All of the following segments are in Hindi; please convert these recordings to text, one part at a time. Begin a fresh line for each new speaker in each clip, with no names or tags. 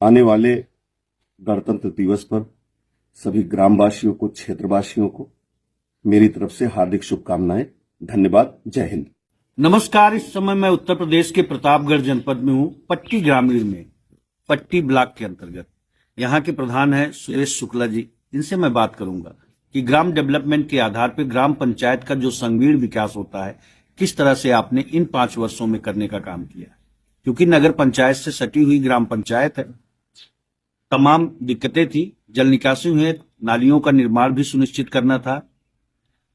आने वाले गणतंत्र दिवस पर सभी ग्रामवासियों को, क्षेत्रवासियों को मेरी तरफ से हार्दिक शुभकामनाएं। धन्यवाद। जय हिंद।
नमस्कार। इस समय मैं उत्तर प्रदेश के प्रतापगढ़ जनपद में हूँ, पट्टी ग्रामीण में, पट्टी ब्लॉक के अंतर्गत। यहाँ के प्रधान है सुरेश शुक्ला जी। इनसे मैं बात करूंगा कि ग्राम डेवलपमेंट के आधार पर ग्राम पंचायत का जो संगीण विकास होता है, किस तरह से आपने इन 5 वर्षों में करने का काम किया। क्योंकि नगर पंचायत से सटी हुई ग्राम पंचायत है, तमाम दिक्कतें थी, जल निकासी हुई, नालियों का निर्माण भी सुनिश्चित करना था।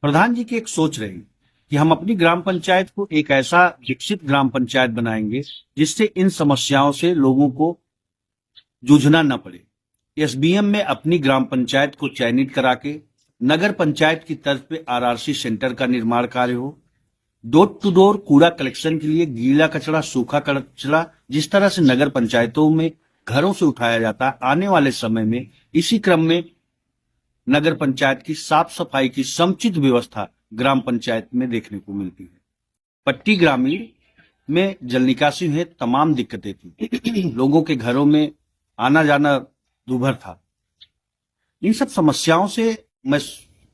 प्रधान जी की एक सोच रही कि हम अपनी ग्राम पंचायत को एक ऐसा विकसित ग्राम पंचायत बनाएंगे जिससे इन समस्याओं से लोगों को जूझना न पड़े। एसबीएम में अपनी ग्राम पंचायत को चयनित करा के नगर पंचायत की तर्ज पे आरआरसी सेंटर का निर्माण कार्य हो। डोर टू डोर कूड़ा कलेक्शन के लिए गीला कचरा, सूखा कचरा जिस तरह से नगर पंचायतों में घरों से उठाया जाता है, आने वाले समय में इसी क्रम में नगर पंचायत की साफ सफाई की समुचित व्यवस्था ग्राम पंचायत में देखने को मिलती है। पट्टी ग्रामीण में जल निकासी में तमाम दिक्कतें थी, लोगों के घरों में आना जाना दूभर था। इन सब समस्याओं से मैं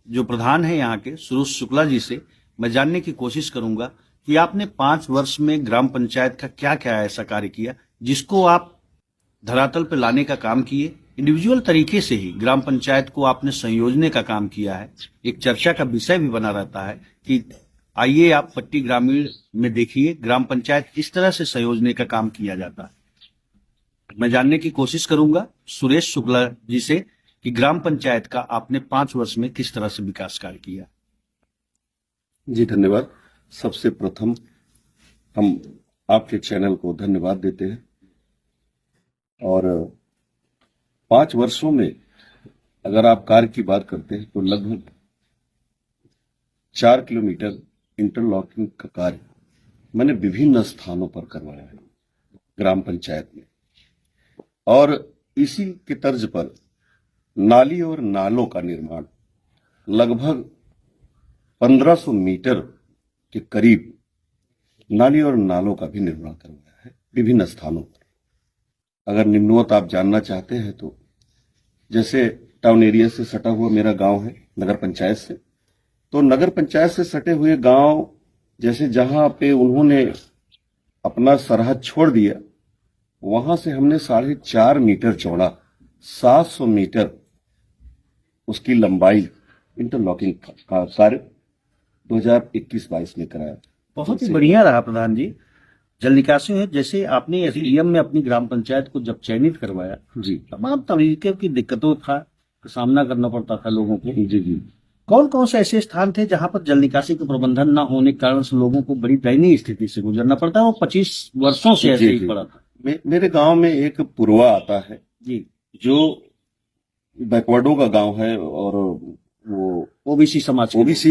जो प्रधान है यहाँ के सुरेश शुक्ला जी से मैं जानने की कोशिश करूंगा कि आपने 5 वर्ष में ग्राम पंचायत का क्या क्या ऐसा कार्य किया जिसको आप धरातल पर लाने का काम किए। इंडिविजुअल तरीके से ही ग्राम पंचायत को आपने संयोजने का काम किया है। एक चर्चा का विषय भी बना रहता है कि आइए आप पट्टी ग्रामीण में देखिए ग्राम पंचायत किस तरह से संयोजने का काम किया जाता है। मैं जानने की कोशिश करूंगा सुरेश शुक्ला जी से कि ग्राम पंचायत का आपने 5 वर्ष में किस तरह से विकास कार्य किया।
जी धन्यवाद। सबसे प्रथम हम आपके चैनल को धन्यवाद देते हैं और 5 वर्षों में अगर आप कार्य की बात करते हैं तो लगभग 4 किलोमीटर इंटरलॉकिंग का कार्य मैंने विभिन्न स्थानों पर करवाया है ग्राम पंचायत में। और इसी के तर्ज पर नाली और नालों का निर्माण लगभग 1500 मीटर के करीब नाली और नालों का भी निर्माण करवाया है विभिन्न स्थानों पर। अगर निम्नवत आप जानना चाहते हैं तो जैसे टाउन एरिया से सटा हुआ मेरा गांव है नगर पंचायत से, तो नगर पंचायत से सटे हुए गांव जैसे जहां पे उन्होंने अपना सरहद छोड़ दिया, वहां से हमने 4.5 मीटर चौड़ा 700 मीटर उसकी लंबाई इंटरलॉकिंग का कार्य 2021-22 में कराया।
बहुत ही बढ़िया रहा प्रधान जी। जल निकासी है, जैसे आपने एसडीएम में अपनी ग्राम पंचायत को जब चयनित करवाया
जी,
तमाम तरीके की दिक्कतों का सामना करना पड़ता था लोगों को।
जी जी।
कौन कौन से ऐसे स्थान थे जहां पर जल निकासी का प्रबंधन न होने के कारण से लोगों को बड़ी दयनीय स्थिति से गुजरना पड़ता है? वो 25 वर्षों से ऐसे ही पड़ा था।
मेरे गांव में एक पुरवा आता है
जी,
जो बैकवर्डों का गांव है और वो
ओबीसी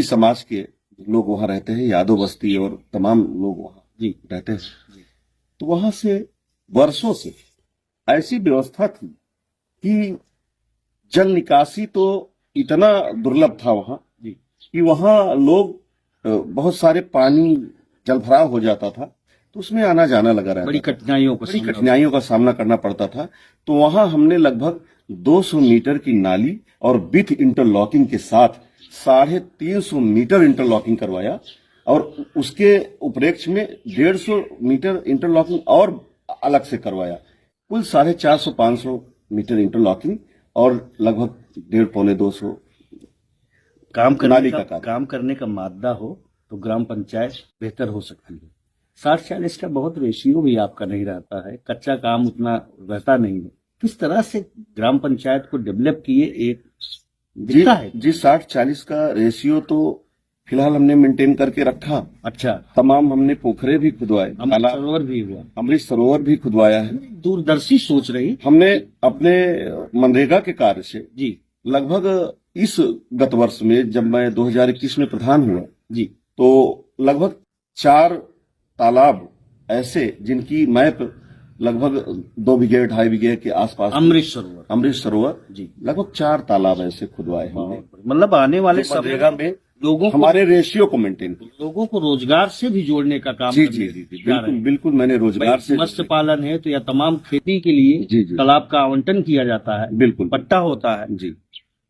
समाज
के लोग वहां रहते हैं, यादव बस्ती और तमाम लोग वहां
जी
रहते हैं। तो वहां से वर्षों से ऐसी व्यवस्था थी कि जल निकासी तो इतना दुर्लभ था वहां
जी
कि वहां लोग बहुत सारे पानी जल भराव हो जाता था तो उसमें आना जाना लगा रहता,
बड़ी
कठिनाइयों का सामना करना पड़ता था। तो वहां हमने लगभग 200 मीटर की नाली और विथ इंटरलॉकिंग के साथ 350 मीटर इंटरलॉकिंग करवाया और उसके उपरेक्ष में 150 मीटर इंटरलॉकिंग और अलग से करवाया। कुल 450-500 मीटर इंटरलॉकिंग और लगभग 150-200
काम करने का मादा हो तो ग्राम पंचायत बेहतर हो सकती है। 60-40 का बहुत रेशियो भी आपका नहीं रहता है, कच्चा काम उतना रहता नहीं है। किस तरह से ग्राम पंचायत को डेवलप किए एक दिखता है?
जी 60-40 का रेशियो तो फिलहाल हमने मेंटेन करके रखा।
अच्छा,
तमाम हमने पोखरे भी खुदवाए, अमृत सरोवर भी खुदवाया है।
दूरदर्शी सोच रही
हमने अपने मनरेगा के कार्य से
जी
लगभग इस गत वर्ष में जब मैं 2021 में प्रधान हुआ
जी,
तो लगभग 4 तालाब ऐसे जिनकी मैप लगभग 2 बीघे 2.5 बीघे के आसपास, अमृत सरोवर
जी,
लगभग 4 तालाब ऐसे खुदवाए हमने।
मतलब आने वाले
मनरेगा में
लोगों को
हमारे रेशियो को मेंटेन किया।
लोगों को रोजगार से भी जोड़ने का काम
जी
करने
जी
जा रहे
बिल्कुल
हैं।
बिल्कुल, मैंने रोजगार से
मत्स्य पालन है तो या तमाम खेती के लिए
जी जी
तालाब का आवंटन किया जाता है,
बिल्कुल
पट्टा होता है।
जी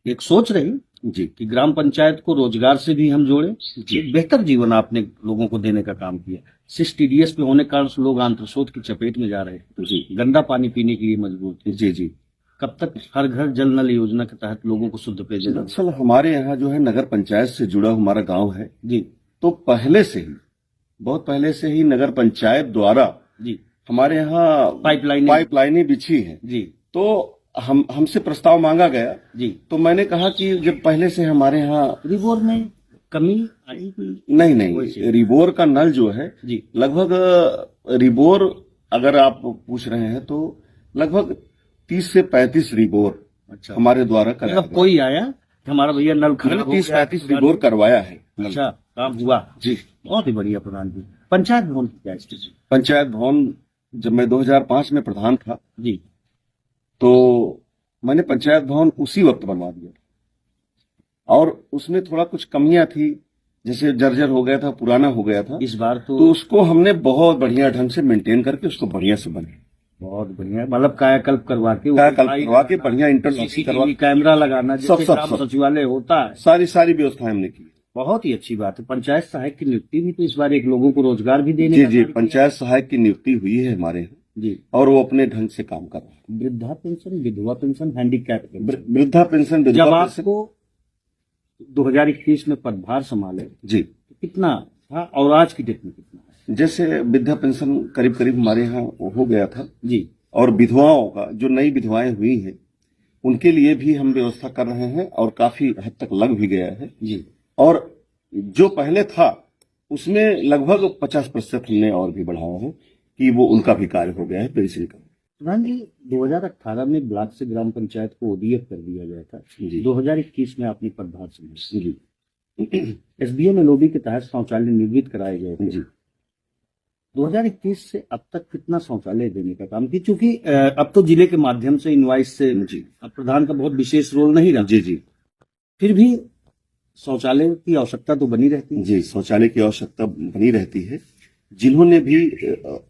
एक सोच रही
जी
कि ग्राम पंचायत को रोजगार से भी हम जोड़ें,
जी
एक बेहतर जीवन आपने लोगों को देने का काम किया। सिर्फ टीडीएस पे होने के कारण से लोग आंत्रशोथ की चपेट में जा रहे हैं,
जी
गंदा पानी पीने के लिए मजबूर थे।
जी जी।
कब तक हर घर जल नल योजना के तहत लोगों को शुद्ध पेयजल?
दरअसल हमारे यहाँ जो है नगर पंचायत से जुड़ा हमारा गांव है
जी
तो पहले से ही, बहुत पहले से ही नगर पंचायत द्वारा
जी
हमारे यहाँ पाइपलाइनें बिछी हैं।
जी
तो हमसे प्रस्ताव मांगा गया
जी
तो मैंने कहा कि जब पहले से हमारे यहाँ
रिवोर में कमी आई हुई?
नहीं, रिबोर का नल जो है
जी
लगभग रिबोर, अगर आप पूछ रहे हैं तो लगभग 30 से 35 रिबोर
अच्छा,
हमारे द्वारा कराया
मतलब कोई आया कि हमारा भैया नल खराब हो गया,
30-35 रिबोर करवाया है।
अच्छा, काम हुआ
जी।
बहुत ही बढ़िया प्रधान जी। पंचायत भवन की क्या स्थिति?
पंचायत भवन जब मैं 2005 में प्रधान था
जी
तो मैंने पंचायत भवन उसी वक्त बनवा दिया और उसमें थोड़ा कुछ कमियां थी, जैसे जर्जर हो गया था, पुराना हो गया था।
इस बार
तो उसको हमने बहुत बढ़िया ढंग से मेंटेन करके उसको बढ़िया से बने,
बहुत बढ़िया, मतलब कायाकल्प करवा के
बढ़िया इंटरलॉकिंग करवा,
कैमरा लगाना, जैसे
सब
ग्राम सचिवालय होता है,
सारी व्यवस्थाएं हमने की।
बहुत ही अच्छी बात है। पंचायत सहायक की नियुक्ति भी तो इस बार एक लोगों को रोजगार भी देने
जी
का
जी,
कार्य
पंचायत सहायक की नियुक्ति हुई है हमारे यहाँ
जी,
और वो अपने ढंग से काम कर रहा है।
वृद्धा पेंशन, विधवा पेंशन, हैंडीकैप पेंशन।
वृद्धा पेंशन,
जब
विधवा पेंशन।
आपको 2021 में पदभार संभाले
जी,
तो कितना था और आज की डेट में कितना है?
जैसे वृद्धा पेंशन करीब करीब हमारे यहाँ हो गया था
जी,
और विधवाओं का, जो नई विधवाएं हुई हैं उनके लिए भी हम व्यवस्था कर रहे हैं और काफी हद तक लग भी गया है
जी।
और जो पहले था उसमें लगभग 50% हमने और भी बढ़ाया है कि वो उनका भी कार्य हो गया है पेंशन का।
प्रधान जी, 2018 में ब्लॉक से ग्राम पंचायत को ओडीएफ कर दिया गया था
जी।
2021 में आपने पदभार संभाला
जी।
एसडीएम एलओबी के तहत शौचालय निर्मित कराए गए थे
जी।
2021 से अब तक कितना शौचालय देने का काम किया? क्योंकि अब तो जिले के माध्यम से इनवाइस से
जी।
अब प्रधान का बहुत विशेष रोल नहीं रहा,
जी जी,
फिर भी शौचालय की आवश्यकता तो बनी रहती है।
जी, शौचालय की आवश्यकता बनी रहती है। जिन्होंने भी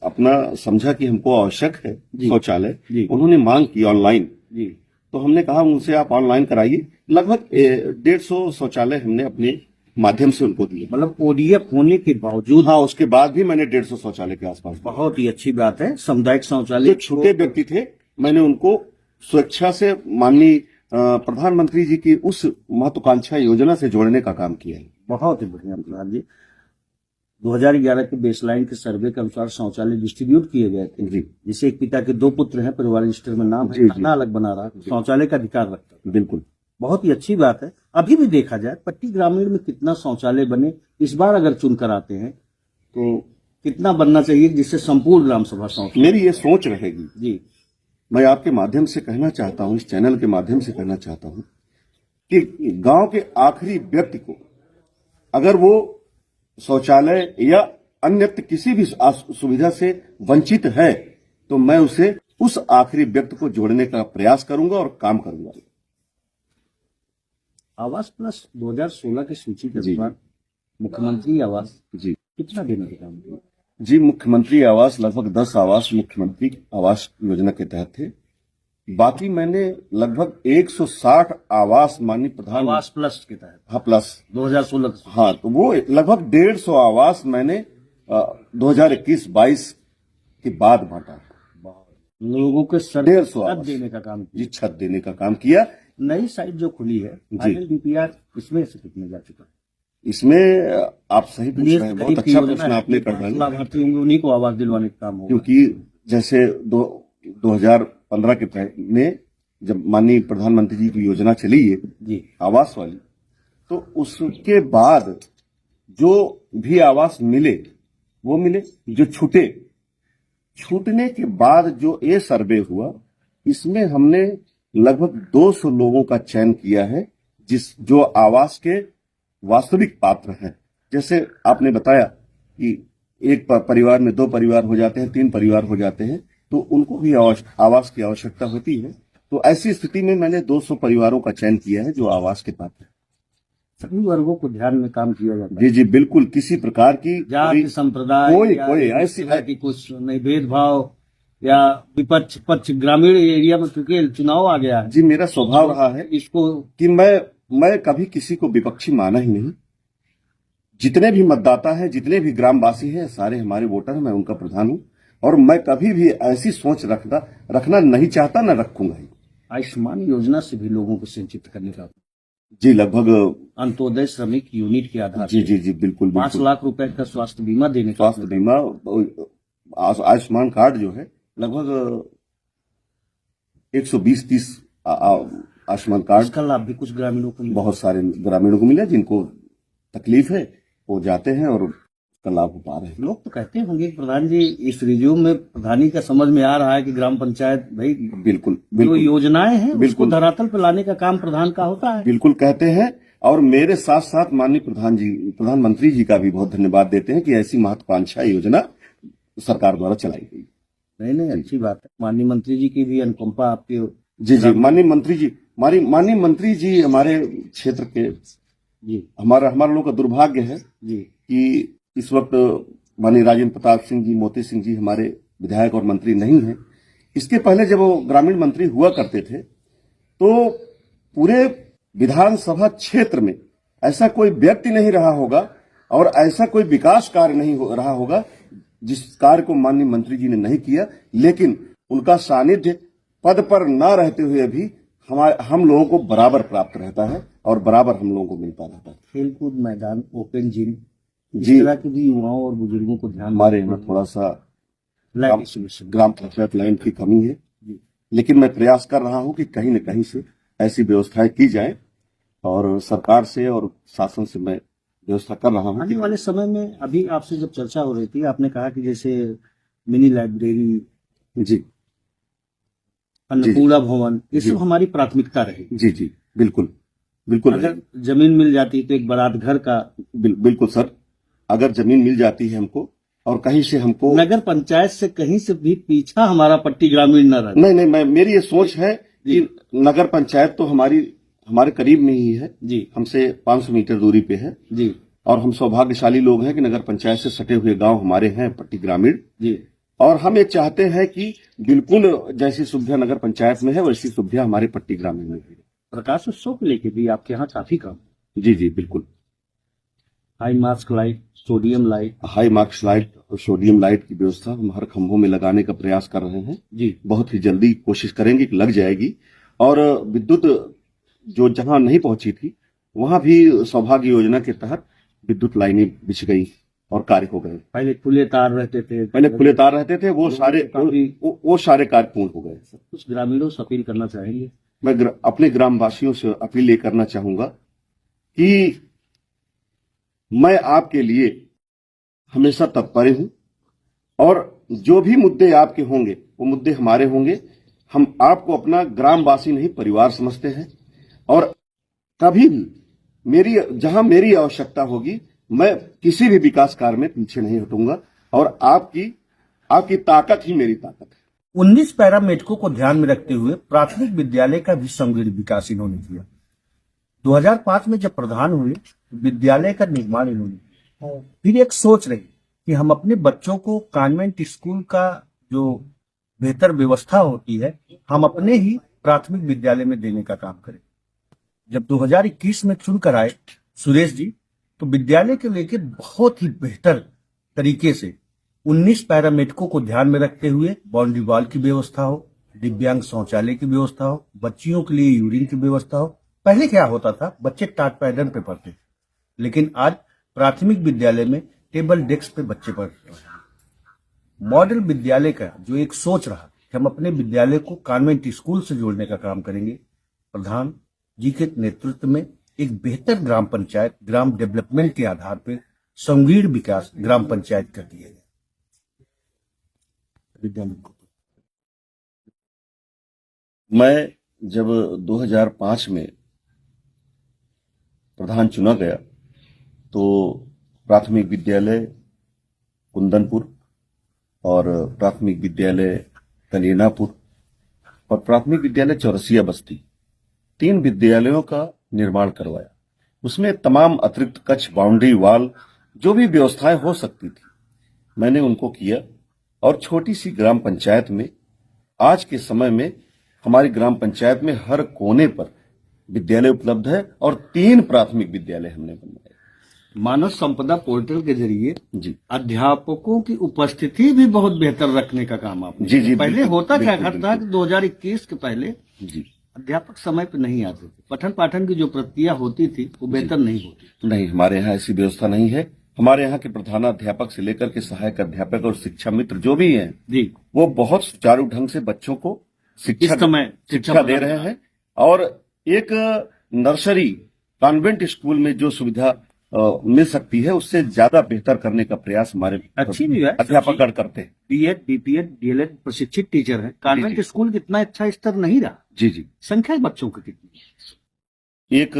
अपना समझा कि हमको आवश्यक है
जी।
शौचालय,
जी।
उन्होंने मांग की ऑनलाइन,
जी,
तो हमने कहा उनसे आप ऑनलाइन कराइए। लगभग 150 शौचालय हमने अपने माध्यम से उनको दिए।
मतलब ओडीएफ होने के बावजूद?
हाँ, उसके बाद भी मैंने 150 शौचालय के आसपास।
बहुत ही अच्छी बात है। सामुदायिक शौचालय
जो छोटे व्यक्ति थे मैंने उनको स्वेच्छा से माननीय प्रधानमंत्री जी की उस महत्वाकांक्षा योजना से जोड़ने का काम किया है।
बहुत ही बढ़िया प्रधान जी। 2011 के बेसलाइन के सर्वे के अनुसार शौचालय डिस्ट्रीब्यूट किए गए थे।
जी।
जिसे एक पिता के 2 पुत्र हैं, परिवार रजिस्टर में नाम
जी,
है,
जी।
खाना अलग बना रहा, शौचालय का अधिकार रखता था।
बिल्कुल,
बहुत ही अच्छी बात है। अभी भी देखा जाए पट्टी ग्रामीण में कितना शौचालय बने, इस बार अगर चुनकर आते हैं तो कितना बनना चाहिए जिससे संपूर्ण ग्राम सभा शौचालय?
मेरी ये सोच रहेगी।
जी,
मैं आपके माध्यम से कहना चाहता हूं, इस चैनल के माध्यम से कहना चाहता हूं कि गांव के आखिरी व्यक्ति को अगर वो शौचालय या अन्यत्र किसी भी सुविधा से वंचित है तो मैं उसे उस आखिरी व्यक्ति को जोड़ने का प्रयास करूंगा और काम करूंगा।
आवास प्लस 2016 की सूची के
जी।
अनुसार मुख्यमंत्री आवास
जी
कितना देने का काम किया?
जी, मुख्यमंत्री आवास लगभग 10 आवास मुख्यमंत्री आवास योजना के तहत थे। बाकी मैंने लगभग 160 आवास माननीय प्रधान
आवास प्लस के तहत,
हाँ प्लस
2016 की।
हाँ, तो वो लगभग 150 आवास मैंने 2021-22 के बाद बांटा।
लोगों के सर
150
छत
आवास
देने का काम किया।
जी, छत देने का काम किया।
नई साइट जो खुली है फाइनल डीपीआर, इसमें से कितने जा चुका है?
इसमें आप सही पूछ रहे हैं, बहुत अच्छा प्रश्न आपने कर रहे हैं,
लाभार्थी होंगे उन्हीं को आवास दिलवाने का काम होगा।
क्योंकि जैसे 2015 के में जब माननीय प्रधानमंत्री जी की योजना चली है
जी,
आवास वाली, तो उसके बाद जो भी आवास मिले वो मिले, जो छूटने के बाद जो ये सर्वे हुआ इसमें हमने लगभग 200 लोगों का चयन किया है जो आवास के वास्तविक पात्र हैं। जैसे आपने बताया कि एक परिवार में 2 परिवार हो जाते हैं, 3 परिवार हो जाते हैं, तो उनको भी आवास की आवश्यकता होती है। तो ऐसी स्थिति में मैंने 200 परिवारों का चयन किया है जो आवास के पात्र हैं।
सभी वर्गों को ध्यान में काम किया जाता है।
जी जी बिल्कुल, किसी प्रकार की
जाति संप्रदाय या
कोई
इस तरह की कुछ नहीं भेदभाव या विपक्ष पक्ष ग्रामीण एरिया में, क्योंकि चुनाव आ गया है,
जी मेरा स्वभाव रहा है
इसको
कि मैं कभी किसी को विपक्षी माना ही नहीं। जितने भी मतदाता हैं, जितने भी ग्रामवासी हैं, सारे हमारे वोटर हैं, मैं उनका प्रधान हूं और मैं कभी भी ऐसी सोच रखना नहीं चाहता, न रखूंगा ही।
आयुष्मान योजना से भी लोगों को सिंचित करने का
जी लगभग
अंत्योदय श्रमिक यूनिट के आधार
जी जी जी बिल्कुल
5 लाख रुपए का स्वास्थ्य बीमा देने का
स्वास्थ्य बीमा, आयुष्मान कार्ड जो है लगभग 120-30 आयुष्मान कार्ड
इसका लाभ भी कुछ ग्रामीणों को मिला।
बहुत सारे ग्रामीणों को मिला। जिनको तकलीफ है वो जाते हैं और उसका लाभ उठा रहे हैं।
लोग तो कहते होंगे कि प्रधान जी, इस रिज्यूम में प्रधानी का समझ में आ रहा है कि ग्राम पंचायत भाई
बिल्कुल
जो
बिल्कुल
योजनाएं हैं उसको
बिल्कुल
धरातल पर लाने का काम प्रधान का होता है।
बिल्कुल कहते हैं, और मेरे साथ साथ माननीय प्रधानमंत्री जी का भी बहुत धन्यवाद देते हैं कि ऐसी महत्वाकांक्षा योजना सरकार द्वारा चलाई गई।
नहीं अच्छी बात है। माननीय मंत्री जी की भी अनुकंपा आपके।
जी जी माननीय मंत्री जी हमारे क्षेत्र के
जी
हमारा लोगों का दुर्भाग्य है
जी
कि इस वक्त माननीय राजेंद्र प्रताप सिंह जी, मोती सिंह जी हमारे विधायक और मंत्री नहीं हैं। इसके पहले जब वो ग्रामीण मंत्री हुआ करते थे तो पूरे विधानसभा क्षेत्र में ऐसा कोई व्यक्ति नहीं रहा होगा और ऐसा कोई विकास कार्य नहीं रहा होगा जिस कार्य को माननीय मंत्री जी ने नहीं किया, लेकिन उनका सानिध्य पद पर न रहते हुए भी हम लोगों को बराबर प्राप्त रहता है और बराबर हम लोगों को मिलता रहता है।
खेलकूद मैदान, ओपन जिम, इस
जी
तरह के भी युवाओं और बुजुर्गों को ध्यान
हमारे यहाँ थोड़ा सा
लाइट
ग्राम पंचायत लाइन की कमी है, लेकिन मैं प्रयास कर रहा हूं कि कहीं न कहीं से ऐसी व्यवस्थाएं की जाए और सरकार से और शासन से मैं व्यवस्था कर रहा हूं।
आने वाले समय में, अभी आपसे जब चर्चा हो रही थी, आपने कहा कि जैसे मिनी लाइब्रेरी,
जी
अन्नपूर्णा भवन, ये सब हमारी प्राथमिकता रहेगी।
जी जी बिल्कुल बिल्कुल।
अगर जमीन मिल जाती तो एक बारात घर का
बिल्कुल सर, अगर जमीन मिल जाती है हमको और कहीं से हमको
नगर पंचायत से कहीं से भी पीछा हमारा पट्टी ग्रामीण न रहे।
नहीं मेरी ये सोच है कि नगर पंचायत तो हमारे करीब में ही है जी, हमसे 500 मीटर दूरी पे है जी, और हम सौभाग्यशाली लोग हैं कि नगर पंचायत से सटे हुए गांव हमारे हैं पट्टी ग्रामीण जी, और हम ये चाहते हैं कि बिल्कुल जैसी सुविधा नगर पंचायत में है वैसी सुविधा हमारे पट्टी ग्रामीण में है।
प्रकाश उत्सव को लेके भी आपके यहाँ काफी काम।
जी जी बिल्कुल।
High marks light, sodium light
और सोडियम लाइट की व्यवस्था हम हर खंभों में लगाने का प्रयास कर रहे हैं जी। बहुत ही जल्दी कोशिश करेंगे कि लग जाएगी। और विद्युत जो जहां नहीं पहुंची थी वहां भी सौभाग्य योजना के तहत विद्युत लाइनें बिछ गई और कार्य हो गए।
पहले खुले तार रहते थे, वो
सारे कार्य पूर्ण हो गए।
कुछ ग्रामीणों से अपील करना चाहेंगे?
मैं अपने ग्रामवासियों से अपील ये करना चाहूंगा कि मैं आपके लिए हमेशा तत्पर हूं और जो भी मुद्दे आपके होंगे वो मुद्दे हमारे होंगे। हम आपको अपना ग्रामवासी नहीं परिवार समझते हैं और कभी भी जहां मेरी आवश्यकता होगी मैं किसी भी विकास कार्य में पीछे नहीं हटूंगा और आपकी ताकत ही मेरी ताकत है।
19 पैरामेडिकों को ध्यान में रखते हुए प्राथमिक विद्यालय का भी समग्र विकास इन्होंने किया। 2005 में जब प्रधान हुए विद्यालय का निर्माण इन्होंने, फिर एक सोच रही कि हम अपने बच्चों को कॉन्वेंट स्कूल का जो बेहतर व्यवस्था होती है हम अपने ही प्राथमिक विद्यालय में देने का काम करें। जब 2021 में चुनकर आए सुरेश जी, तो विद्यालय के लेके बहुत ही बेहतर तरीके से 19 पैरामेडिकों को ध्यान में रखते हुए बाउंड्री वॉल की व्यवस्था हो, दिव्यांग शौचालय की व्यवस्था हो, बच्चियों के लिए यूरिन की व्यवस्था हो। पहले क्या होता था, बच्चे टाट पैडन पे पढ़ते, लेकिन आज प्राथमिक विद्यालय में टेबल डेस्क पे बच्चे पढ़ रहे हैं। मॉडल विद्यालय का जो एक सोच रहा कि हम अपने विद्यालय को कॉन्वेंट स्कूल से जोड़ने का काम करेंगे, प्रधान जी के नेतृत्व में एक बेहतर ग्राम पंचायत, ग्राम डेवलपमेंट के आधार पर संगीण विकास ग्राम पंचायत कर दिया गया।
मैं जब 2005 में प्रधान चुना गया तो प्राथमिक विद्यालय कुंदनपुर और प्राथमिक विद्यालय कलेनापुर और प्राथमिक विद्यालय चौरसिया बस्ती, 3 विद्यालयों का निर्माण करवाया। उसमें तमाम अतिरिक्त कच्छ, बाउंड्री वॉल, जो भी व्यवस्थाएं हो सकती थी मैंने उनको किया। और छोटी सी ग्राम पंचायत में आज के समय में हमारी ग्राम पंचायत में हर कोने पर विद्यालय उपलब्ध है और 3 प्राथमिक विद्यालय हमने बनवाए।
मानव संपदा पोर्टल के जरिए
जी
अध्यापकों की उपस्थिति भी बहुत बेहतर रखने का काम आपने
जी
किया।
जी
पहले
बिल्कुल,
होता क्या
बिल्कुल,
था कि 2021 के पहले
जी
अध्यापक समय पे नहीं आते थे, पठन पाठन की जो प्रक्रिया होती थी वो बेहतर नहीं होती।
नहीं, हमारे यहाँ ऐसी व्यवस्था नहीं है। हमारे यहाँ के प्रधानाध्यापक से लेकर के सहायक अध्यापक और शिक्षा मित्र जो भी हैं
जी,
वो बहुत सुचारू ढंग से बच्चों को
इस समय
शिक्षा दे रहे हैं। और एक नर्सरी कॉन्वेंट स्कूल में जो सुविधा मिल सकती है उससे ज्यादा बेहतर करने का प्रयास हमारे
अच्छी भी है।
अध्यापकगण करते हैं।
बीएड, बीपीएड, डीएलएड प्रशिक्षित टीचर है। कॉन्वेंट
जी।
स्कूल कितना अच्छा स्तर नहीं रहा।
जी जी।
संख्या बच्चों की कितनी?
एक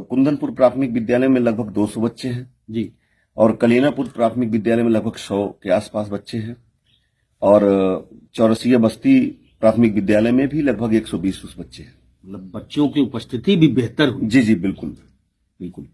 कुंदनपुर प्राथमिक विद्यालय में लगभग 200 बच्चे हैं
जी,
और कलीनापुर प्राथमिक विद्यालय में लगभग 100 के आसपास बच्चे हैं। और चौरसिया बस्ती प्राथमिक विद्यालय में भी लगभग 120 बच्चे हैं।
मतलब बच्चों की उपस्थिति भी बेहतर हुई।
जी जी बिल्कुल बिल्कुल।